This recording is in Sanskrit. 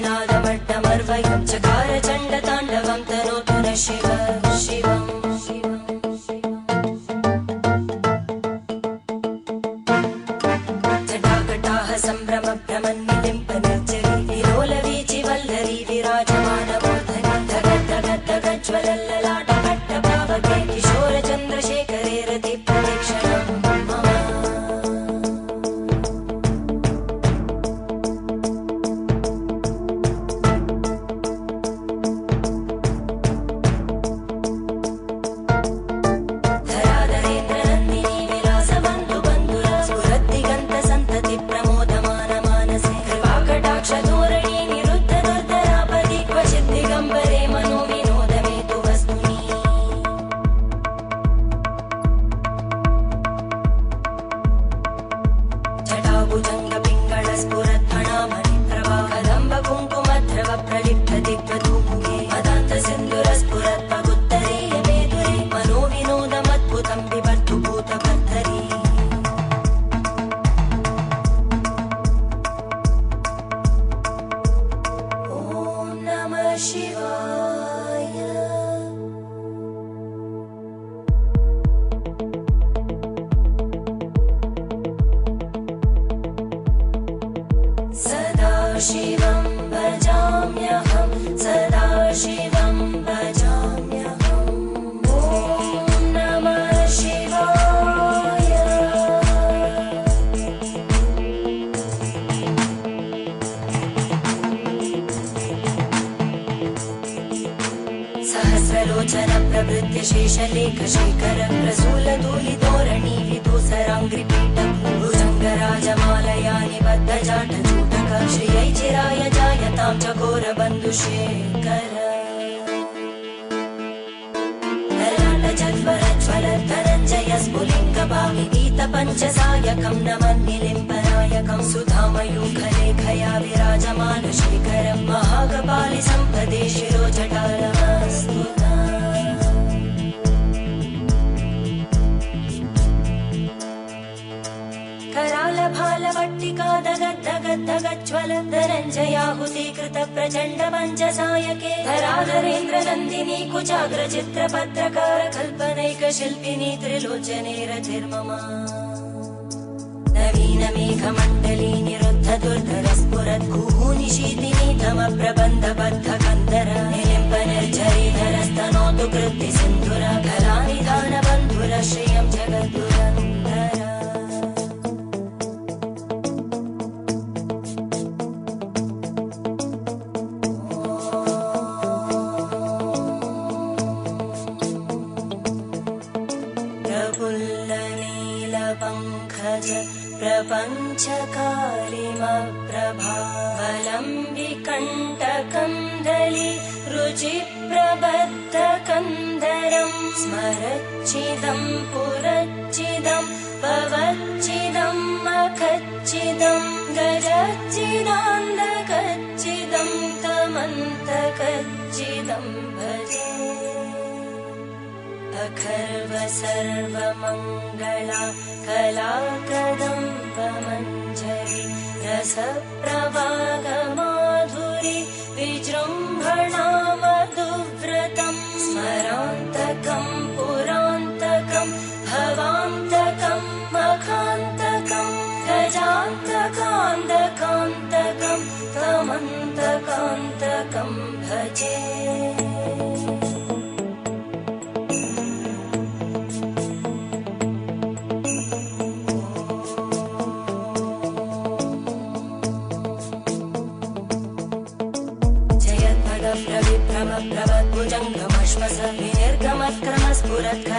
घमट्टमट्टमन्निनादमट्टमर्वयं चकार चण्डताण्डवं तनोतु न शिव शिवम् जटाकटाः सम्भ्रमभ्रमन्निलिम्पनिर्जरी विलोलवीचिवल्लरी विराजमानमूर्धनि धगद्धगद्धगज्ज्वलल्ललाटभट्टभावके किशोरचन्द्रशेखरे रतिप्रदक्षिणम् शिवं भजाम्यहं सदा शिवं भजाम्यहम् ॐ नमः शिवाय सहस्रलोचन प्रभृत्य शेषलेखशेखर प्रसूलधूलितोरणि विदूसराङ्घ्रिपीठभुजङ्गराजमालया निबद्धजाटचूटक श्रियै चिराय जायतां चकोरबन्धुशेखर ललाटजल्परज्वलद्धनञ्जय स्फुलिङ्गभाविगीतपञ्चसायकं नमन्निलिम्पनायकं सुधामयूखलेखया विराजमानशेखरं महाकपालि सम्पदे शिरोजटालमस्तु करालभालवट्टिका दगद्धगद्धगज्ज्वलद्धनञ्जयाहुतीकृत प्रचण्ड पञ्चसायके धराधरेन्द्रनन्दिनी कुचाग्रचित्रपत्रकार कल्पनैकशिल्पिनी त्रिलोचने रतिर्मम नवीनमेघमण्डली निरुद्ध दुर्धरस्फुरद्गूनिशीतिनी तमप्रबन्धबद्धकन्दर निलिम्पनिर्झरीधरस्तनोतु कृत्तिसिन्धुर कलानिधानबन्धुर श्रियं जगद्दुरन्दर प्रफुल्लनीलपङ्कज प्रपञ्चकालिमप्रभावलम्बिकण्टकं दली रुचिप्रबद्धकन्दरं स्मरच्चिदं पुरच्चिदं पवच्चिदं मखच्चिदं गजच्चिदान्धकच्चिदं तमन्तकच्चिदं भजे अखर्व सर्वमङ्गला कलाकदम्बमञ्जरी रसप्रवाहमाधुरी विजृम्भणा मधुव्रतं स्मरान्तकं पुरान्तकं भवान्तकं मखान्तकं गजान्तकान्तकान्तकं तमन्तकान्तकं भजे प्रविभ्रमभ्रमद्भुजङ्गमश्मस विनिर्गमत्क्रमस्फुरत्